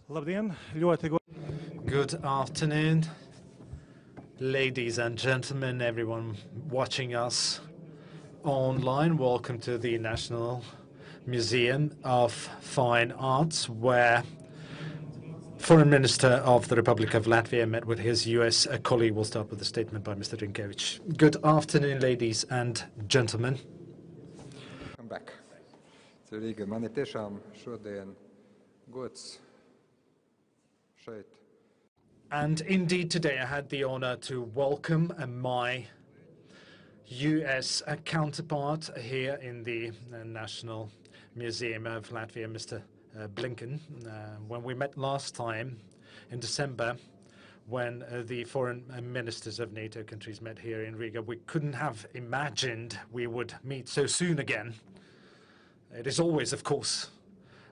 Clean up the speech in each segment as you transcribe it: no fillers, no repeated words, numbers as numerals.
Labdien, ļoti Good afternoon, ladies and gentlemen, everyone watching us online. Welcome to the National Museum of Fine Arts, where Foreign Minister of the Republic of Latvia met with his US colleague. We'll start with a statement by Mr. Rinkēvičs. Good afternoon, ladies and gentlemen. Come back. Cerīgi, man ir tiešām šodien gods šeit. And indeed, today I had the honor to welcome my US counterpart here in the National Museum of Latvia, Mr. Blinken. When we met last time in December, when the foreign ministers of NATO countries met here in Riga, we couldn't have imagined we would meet so soon again. It is always, of course,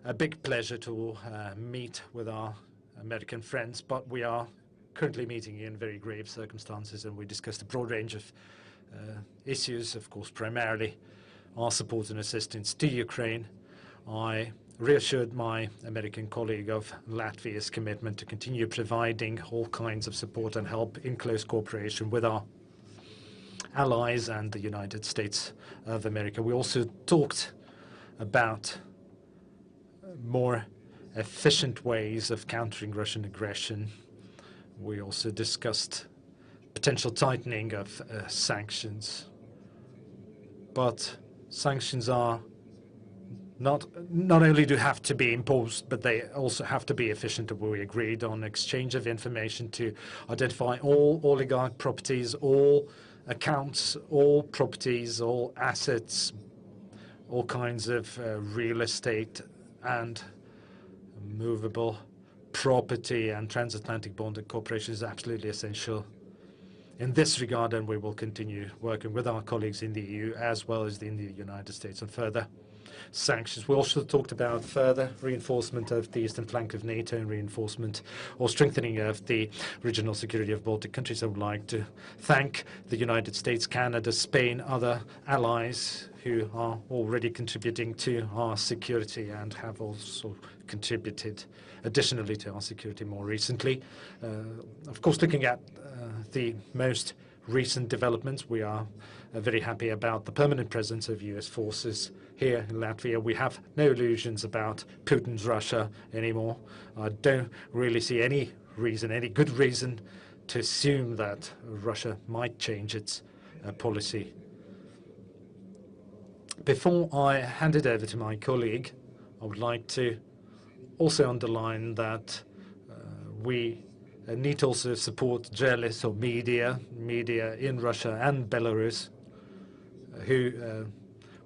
a big pleasure to meet with our American friends, but we are currently meeting in very grave circumstances, and we discussed a broad range of issues, of course, primarily our support and assistance to Ukraine. I reassured my American colleague of Latvia's commitment to continue providing all kinds of support and help in close cooperation with our allies and the United States of America. We also talked about more efficient ways of countering Russian aggression. We also discussed potential tightening of sanctions. But sanctions are not only do have to be imposed, but they also have to be efficient. We agreed on exchange of information to identify all oligarch properties, all accounts, all properties, all assets, all kinds of real estate and movable property, and transatlantic bonded cooperation is absolutely essential in this regard, and we will continue working with our colleagues in the EU as well as in the United States on further sanctions. We also talked about further reinforcement of the eastern flank of NATO and reinforcement or strengthening of the regional security of Baltic countries. I would like to thank the United States, Canada, Spain, other allies who are already contributing to our security and have also contributed additionally to our security more recently. Of course, looking at the most recent developments, we are very happy about the permanent presence of US forces here in Latvia. We have no illusions about Putin's Russia anymore. I don't really see any reason, any good reason to assume that Russia might change its policy. Before I hand it over to my colleague, I would like to also underline that we need to also support journalists or media in Russia and Belarus who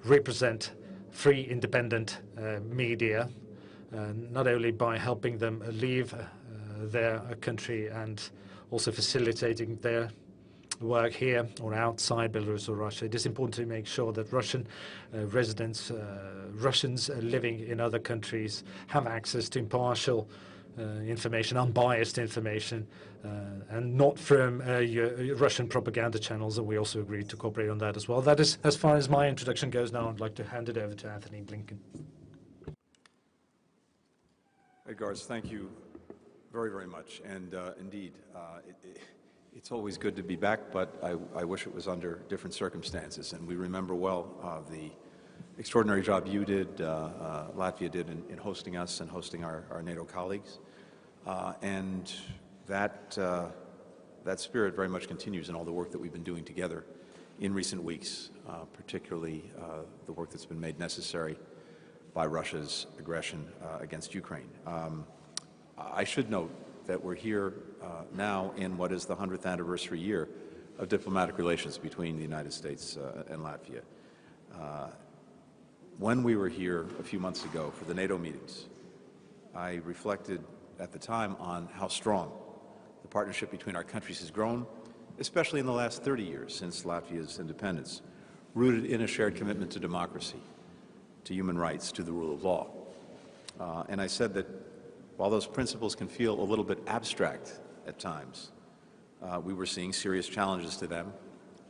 represent free, independent media, not only by helping them leave their country and also facilitating their work here or outside Belarus or Russia. It is important to make sure that Russian residents, Russians living in other countries, have access to impartial information, unbiased information, and not from Russian propaganda channels, and we also agreed to cooperate on that as well. That is as far as my introduction goes. Now I'd like to hand it over to Antony Blinken. Edgars, thank you very, very much. And indeed, it's always good to be back, but I wish it was under different circumstances. And we remember well the extraordinary job you did, Latvia did in hosting us and hosting our NATO colleagues. And that spirit very much continues in all the work that we've been doing together in recent weeks, particularly the work that's been made necessary by Russia's aggression against Ukraine. I should note that we're here now in what is the 100th anniversary year of diplomatic relations between the United States and Latvia. When we were here a few months ago for the NATO meetings, I reflected at the time on how strong the partnership between our countries has grown, especially in the last 30 years since Latvia's independence, rooted in a shared commitment to democracy, to human rights, to the rule of law. And I said that while those principles can feel a little bit abstract at times, we were seeing serious challenges to them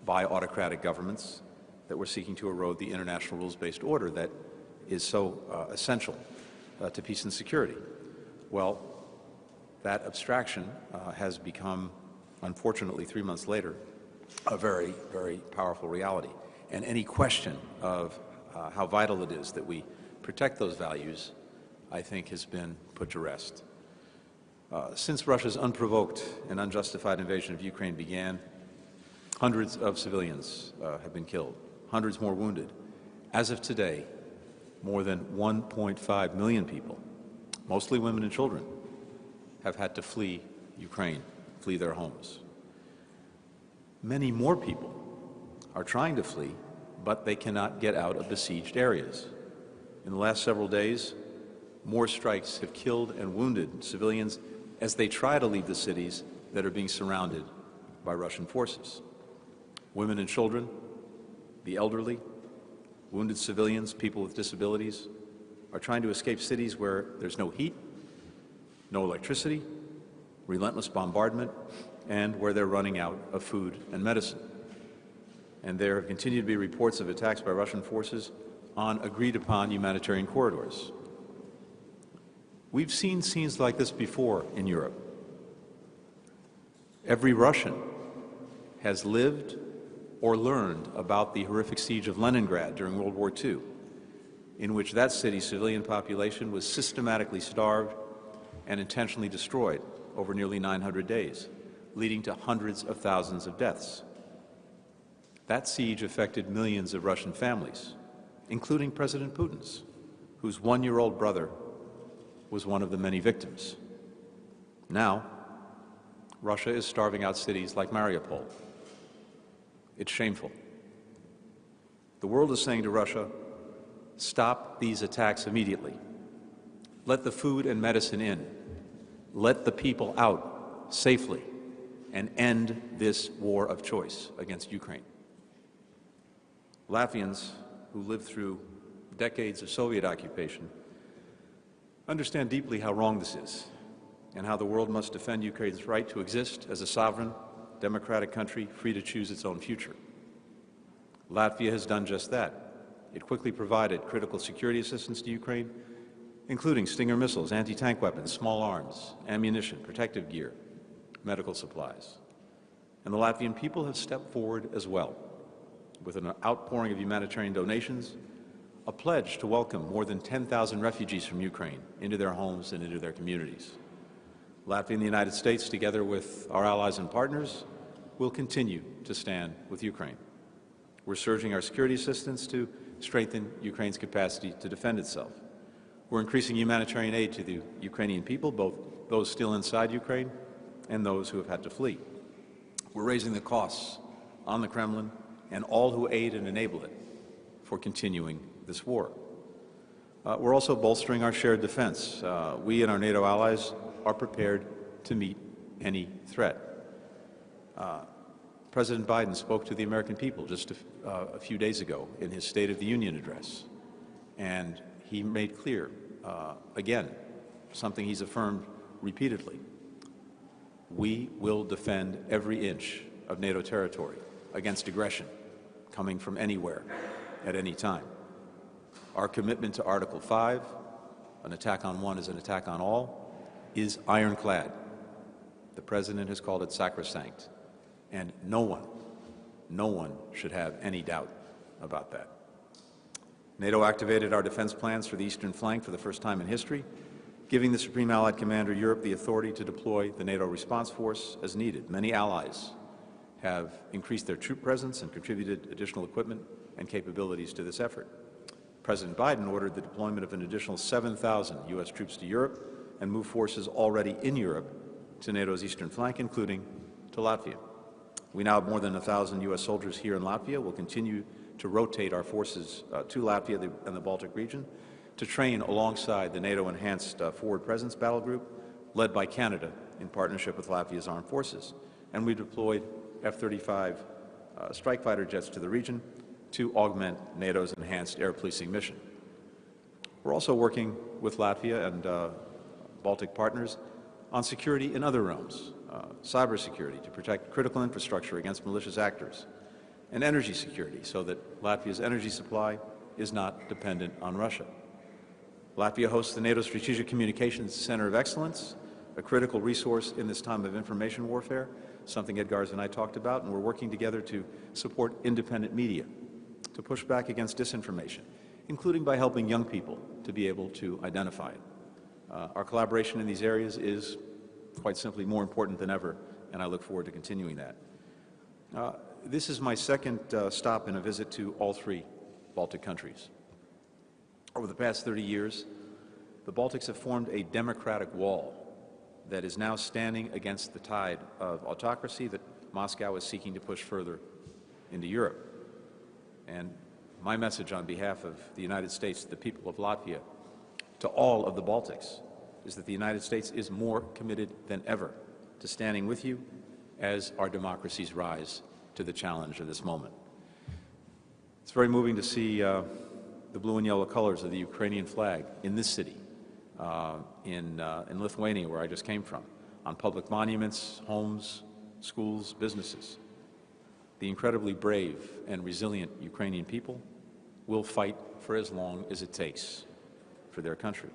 by autocratic governments that were seeking to erode the international rules-based order that is so essential to peace and security. Well, that abstraction has become, unfortunately 3 months later, a very, very powerful reality. And any question of how vital it is that we protect those values, I think, has been put to rest. Since Russia's unprovoked and unjustified invasion of Ukraine began, hundreds of civilians have been killed, hundreds more wounded. As of today, more than 1.5 million people, mostly women and children, have had to flee Ukraine, flee their homes. Many more people are trying to flee, but they cannot get out of besieged areas. In the last several days, more strikes have killed and wounded civilians as they try to leave the cities that are being surrounded by Russian forces. Women and children, the elderly, wounded civilians, people with disabilities, are trying to escape cities where there's no heat, no electricity, relentless bombardment, and where they're running out of food and medicine. And there have continued to be reports of attacks by Russian forces on agreed-upon humanitarian corridors. We've seen scenes like this before in Europe. Every Russian has lived or learned about the horrific siege of Leningrad during World War II, in which that city's civilian population was systematically starved and intentionally destroyed over nearly 900 days, leading to hundreds of thousands of deaths. That siege affected millions of Russian families, including President Putin's, whose one-year-old brother was one of the many victims. Now, Russia is starving out cities like Mariupol. It's shameful. The world is saying to Russia, stop these attacks immediately. Let the food and medicine in. Let the people out safely and end this war of choice against Ukraine. Latvians who lived through decades of Soviet occupation understand deeply how wrong this is and how the world must defend Ukraine's right to exist as a sovereign, democratic country free to choose its own future. Latvia has done just that. It quickly provided critical security assistance to Ukraine, including Stinger missiles, anti-tank weapons, small arms, ammunition, protective gear, medical supplies. And the Latvian people have stepped forward as well, with an outpouring of humanitarian donations, a pledge to welcome more than 10,000 refugees from Ukraine into their homes and into their communities. Latvia and the United States, together with our allies and partners, will continue to stand with Ukraine. We're surging our security assistance to strengthen Ukraine's capacity to defend itself. We're increasing humanitarian aid to the Ukrainian people, both those still inside Ukraine and those who have had to flee. We're raising the costs on the Kremlin and all who aid and enable it for continuing this war. We're also bolstering our shared defense. We and our NATO allies are prepared to meet any threat. President Biden spoke to the American people just a few days ago in his State of the Union address, and he made clear, again, something he's affirmed repeatedly: we will defend every inch of NATO territory against aggression coming from anywhere at any time. Our commitment to Article 5, an attack on one is an attack on all, is ironclad. The President has called it sacrosanct, and no one should have any doubt about that. NATO activated our defense plans for the eastern flank for the first time in history, giving the Supreme Allied Commander Europe the authority to deploy the NATO response force as needed. Many allies have increased their troop presence and contributed additional equipment and capabilities to this effort. President Biden ordered the deployment of an additional 7,000 U.S. troops to Europe and moved forces already in Europe to NATO's eastern flank, including to Latvia. We now have more than 1,000 U.S. soldiers here in Latvia. We'll continue to rotate our forces to Latvia and the Baltic region to train alongside the NATO Enhanced Forward Presence Battle Group, led by Canada in partnership with Latvia's armed forces. And we deployed F-35 strike fighter jets to the region to augment NATO's enhanced air policing mission. We're also working with Latvia and Baltic partners on security in other realms, cybersecurity to protect critical infrastructure against malicious actors, and energy security so that Latvia's energy supply is not dependent on Russia. Latvia hosts the NATO Strategic Communications Center of Excellence, a critical resource in this time of information warfare, something Edgars and I talked about, and we're working together to support independent media, to push back against disinformation, including by helping young people to be able to identify it. Our collaboration in these areas is quite simply more important than ever, and I look forward to continuing that. This is my second stop in a visit to all three Baltic countries. Over the past 30 years, the Baltics have formed a democratic wall that is now standing against the tide of autocracy that Moscow is seeking to push further into Europe. And my message on behalf of the United States, to the people of Latvia, to all of the Baltics, is that the United States is more committed than ever to standing with you as our democracies rise to the challenge of this moment. It's very moving to see the blue and yellow colors of the Ukrainian flag in this city, in Lithuania, where I just came from, on public monuments, homes, schools, businesses. The incredibly brave and resilient Ukrainian people will fight for as long as it takes for their country.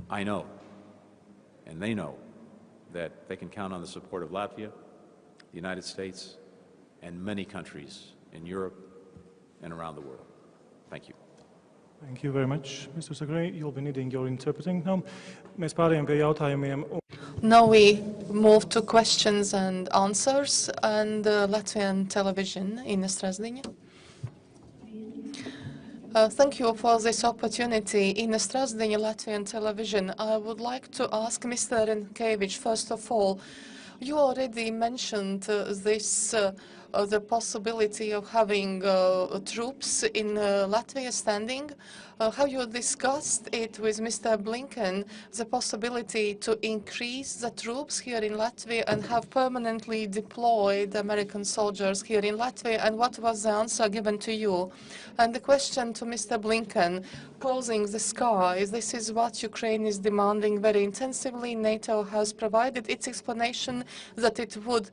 I know, and they know, that they can count on the support of Latvia, the United States, and many countries in Europe and around the world. Thank you. Thank you very much, Mr. Secretary. You'll be needing your interpreting now. Mēs pārējām pie jautājumiem. Now we move to questions and answers and Latvian television in Strasdiņa. Thank you for this opportunity. In Strasdiņa Latvian television, I would like to ask Mr. Rinkēvičs, first of all, you already mentioned the possibility of having troops in Latvia standing. Have you discussed it with Mr. Blinken, the possibility to increase the troops here in Latvia and have permanently deployed American soldiers here in Latvia? And what was the answer given to you? And the question to Mr. Blinken, closing the skies, this is what Ukraine is demanding very intensively. NATO has provided its explanation that it would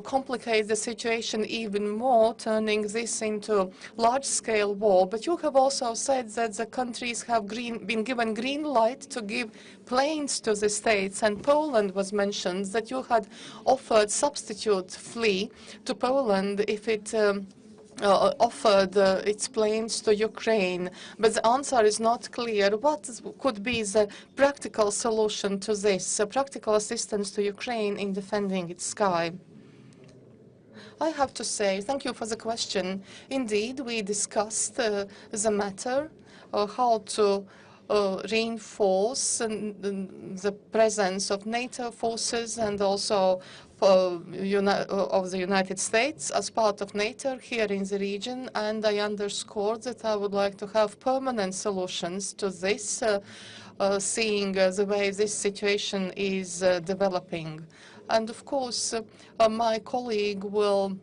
complicate the situation even more, turning this into large-scale war. But you have also said that the countries have been given green light to give planes to the states, and Poland was mentioned, that you had offered substitute fleet to Poland if it offered its planes to Ukraine. But the answer is not clear. What could be the practical solution to this, practical assistance to Ukraine in defending its sky? I have to say, thank you for the question. Indeed, we discussed the matter, how to reinforce the presence of NATO forces and also of the United States as part of NATO here in the region. And I underscored that I would like to have permanent solutions to this, seeing the way this situation is developing. And of course, my colleague will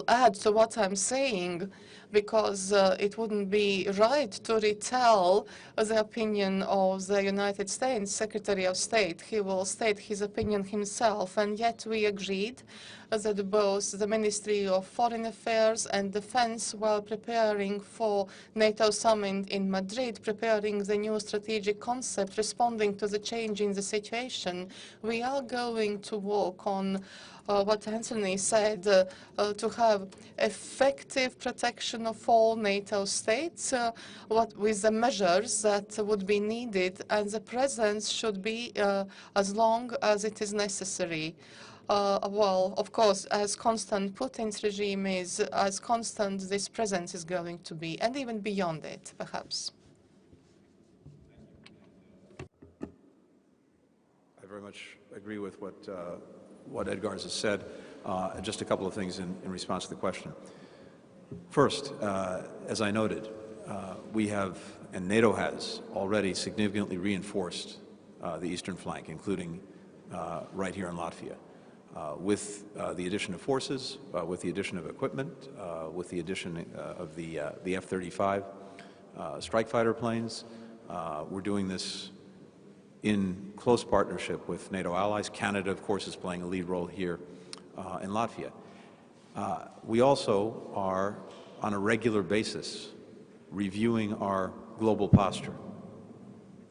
add to what I'm saying, because it wouldn't be right to retell the opinion of the United States Secretary of State. He will state his opinion himself, and yet we agreed that both the Ministry of Foreign Affairs and Defense, while preparing for NATO summit in Madrid, preparing the new strategic concept, responding to the change in the situation, we are going to work on what Antony said, to have effective protection of all NATO states, with the measures that would be needed, and the presence should be as long as it is necessary. Well, of course, as constant Putin's regime is, as constant this presence is going to be, and even beyond it, perhaps. I very much agree with what Edgars has said. Just a couple of things in response to the question. First, as I noted, we have, and NATO has, already significantly reinforced the eastern flank, including right here in Latvia, with the addition of forces, with the addition of equipment, with the addition of the F-35 strike fighter planes. We're doing this in close partnership with NATO allies. Canada, of course, is playing a lead role here in Latvia. We also are, on a regular basis, reviewing our global posture,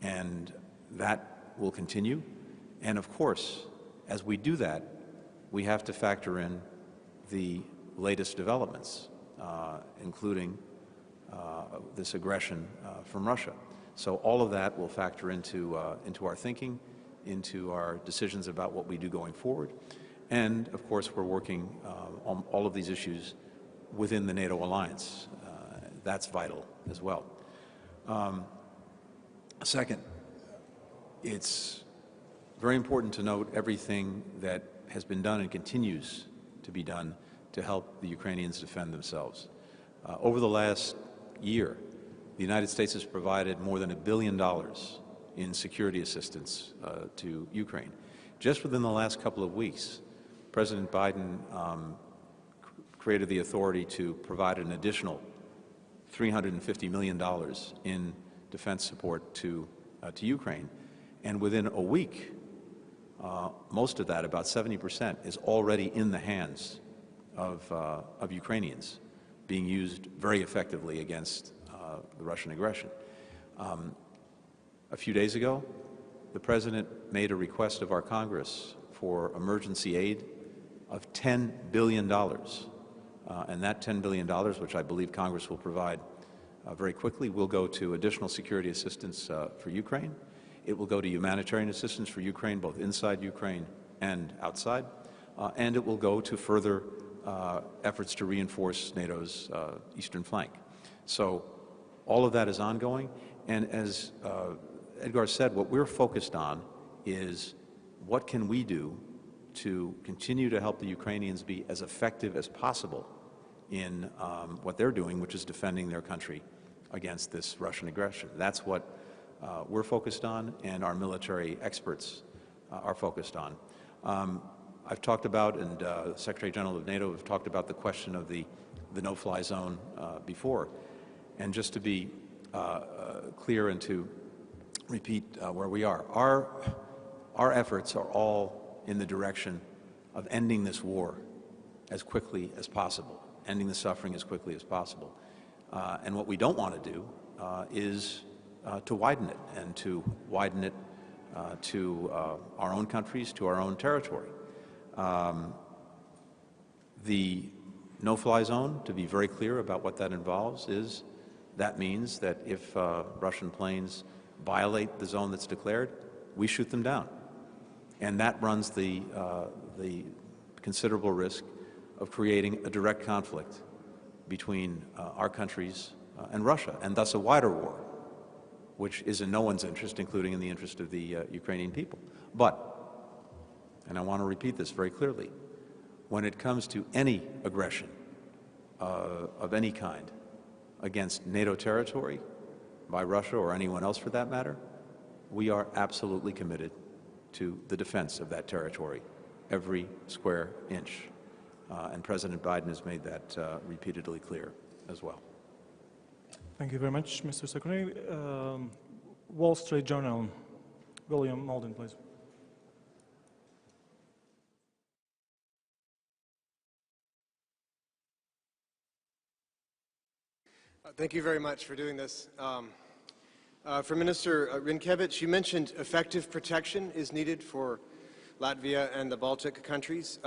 and that will continue. And of course, as we do that, we have to factor in the latest developments, including this aggression from Russia. So all of that will factor into our thinking, into our decisions about what we do going forward. And of course, we're working on all of these issues within the NATO alliance. That's vital as well. Second, it's very important to note everything that has been done and continues to be done to help the Ukrainians defend themselves. Over the last year, the United States has provided more than $1 billion in security assistance to Ukraine. Just within the last couple of weeks, President Biden created the authority to provide an additional $350 million in defense support to Ukraine. And within a week, most of that, about 70%, is already in the hands of Ukrainians, being used very effectively against the Russian aggression. A few days ago, the President made a request of our Congress for emergency aid of $10 billion. And that $10 billion, which I believe Congress will provide very quickly, will go to additional security assistance for Ukraine. It will go to humanitarian assistance for Ukraine, both inside Ukraine and outside. And it will go to further efforts to reinforce NATO's eastern flank. So all of that is ongoing. And as Edgars said, what we're focused on is what can we do to continue to help the Ukrainians be as effective as possible in what they're doing, which is defending their country against this Russian aggression. That's what we're focused on, and our military experts are focused on. I've talked about, and the Secretary General of NATO have talked about the question of the no-fly zone before. And just to be clear and to repeat where we are, our efforts are all in the direction of ending this war as quickly as possible, ending the suffering as quickly as possible. And what we don't want to do is to widen it, and to widen it to our own countries, to our own territory. The no-fly zone, to be very clear about what that involves, is that means that if Russian planes violate the zone that's declared, we shoot them down. And that runs the considerable risk of creating a direct conflict between our countries and Russia, and thus a wider war, which is in no one's interest, including in the interest of the Ukrainian people. But, and I want to repeat this very clearly, when it comes to any aggression of any kind against NATO territory by Russia or anyone else for that matter, we are absolutely committed to the defense of that territory, every square inch. And President Biden has made that repeatedly clear as well. Thank you very much, Mr. Secretary. Wall Street Journal, William Malden, please. Thank you very much for doing this. For Minister Rinkēvičs, you mentioned effective protection is needed for Latvia and the Baltic countries.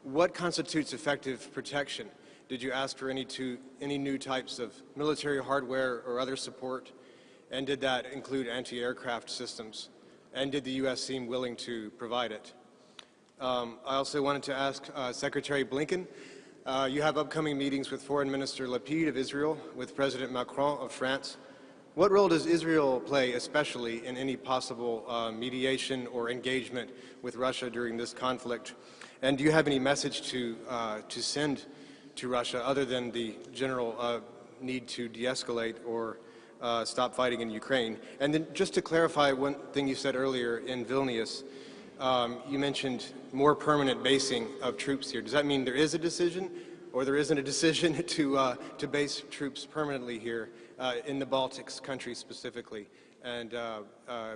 What constitutes effective protection? Did you ask for any new types of military hardware or other support? And did that include anti-aircraft systems? And did the U.S. seem willing to provide it? I also wanted to ask Secretary Blinken, you have upcoming meetings with Foreign Minister Lapid of Israel, with President Macron of France. What role does Israel play, especially in any possible mediation or engagement with Russia during this conflict? And do you have any message to send to Russia other than the general need to de-escalate or stop fighting in Ukraine? And then just to clarify one thing you said earlier in Vilnius, you mentioned more permanent basing of troops here. Does that mean there is a decision, or there isn't a decision to base troops permanently here in the Baltics countries specifically? And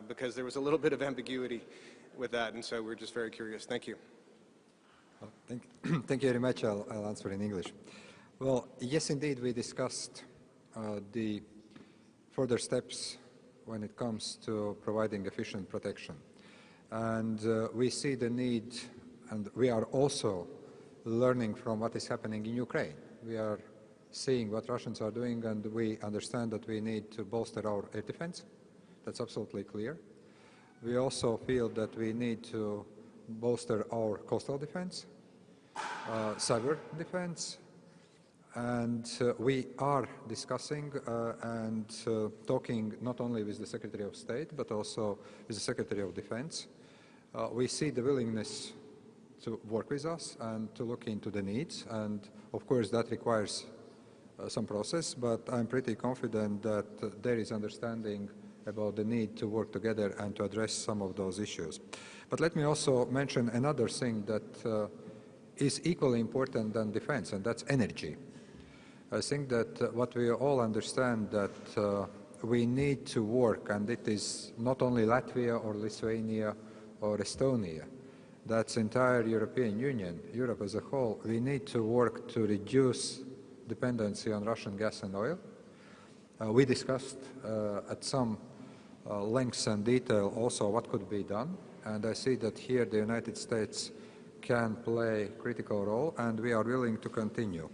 because there was a little bit of ambiguity with that, and so we're just very curious. Thank you. Thank you very much. I'll answer in English. Well, yes, indeed, we discussed the further steps when it comes to providing efficient protection. And we see the need, and we are also learning from what is happening in Ukraine. We are seeing what Russians are doing, and we understand that we need to bolster our air defense. That's absolutely clear. We also feel that we need to bolster our coastal defense, cyber defense, and we are discussing and talking not only with the Secretary of State, but also with the Secretary of Defense. We see the willingness to work with us and to look into the needs, and of course that requires some process, but I'm pretty confident that there is understanding about the need to work together and to address some of those issues. But let me also mention another thing that is equally important than defense, and that's energy. I think that what we all understand that we need to work, and it is not only Latvia or Lithuania or Estonia, that's entire European Union, Europe as a whole. We need to work to reduce dependency on Russian gas and oil. We discussed at some length and detail also what could be done, and I see that here the United States can play a critical role, and we are willing to continue.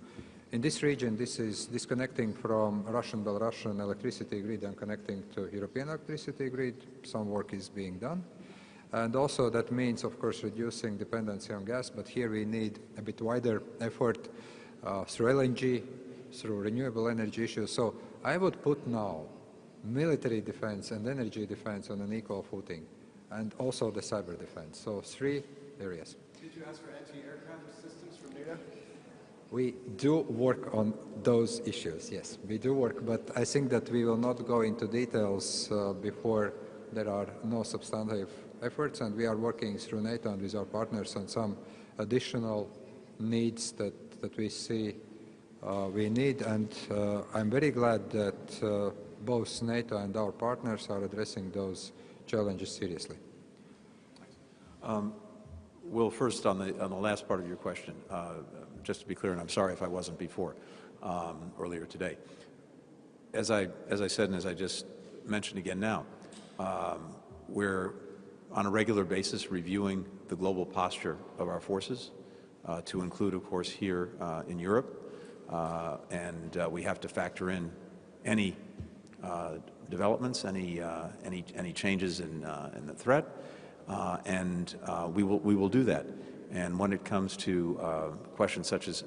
In this region, this is disconnecting from Russian-Belarusian electricity grid and connecting to European electricity grid. Some work is being done. And also that means, of course, reducing dependency on gas, but here we need a bit wider effort through LNG, through renewable energy issues. So I would put now military defense and energy defense on an equal footing, and also the cyber defense. So 3 areas. Did you ask for anti-aircraft systems from NATO? We do work on those issues, yes, we do work, but I think that we will not go into details before there are no substantive efforts, and we are working through NATO and with our partners on some additional needs that we see we need, and I'm very glad that both NATO and our partners are addressing those challenges seriously. Will, first on the last part of your question, just to be clear, and I'm sorry if I wasn't before, earlier today. As I said, and as I just mentioned again now, we're on a regular basis reviewing the global posture of our forces, to include, of course, here in Europe, and we have to factor in any developments, any changes in the threat, and we will do that. And when it comes to questions such as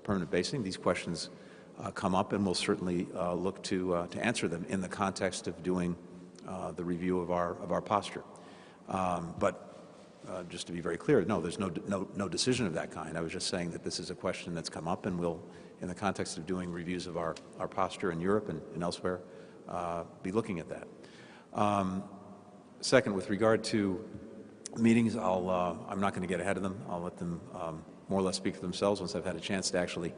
permanent basing, these questions come up, and we'll certainly look to answer them in the context of doing the review of our posture. But just to be very clear, no, there's no decision of that kind. I was just saying that this is a question that's come up, and we'll, in the context of doing reviews of our posture in Europe and elsewhere, be looking at that. Second, with regard to meetings, I'm not going to get ahead of them. I'll let them more or less speak for themselves once I've had a chance to actually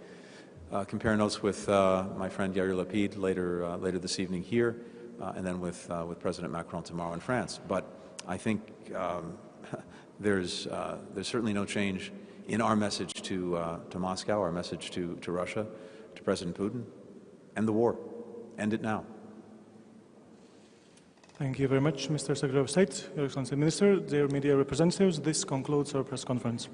compare notes with my friend Yair Lapid later this evening here, and then with President Macron tomorrow in France. But I think there's certainly no change in our message to Moscow, our message to Russia, to President Putin. End the war. End it now. Thank you very much, Mr. Secretary of State, Your Excellency Minister, dear media representatives. This concludes our press conference.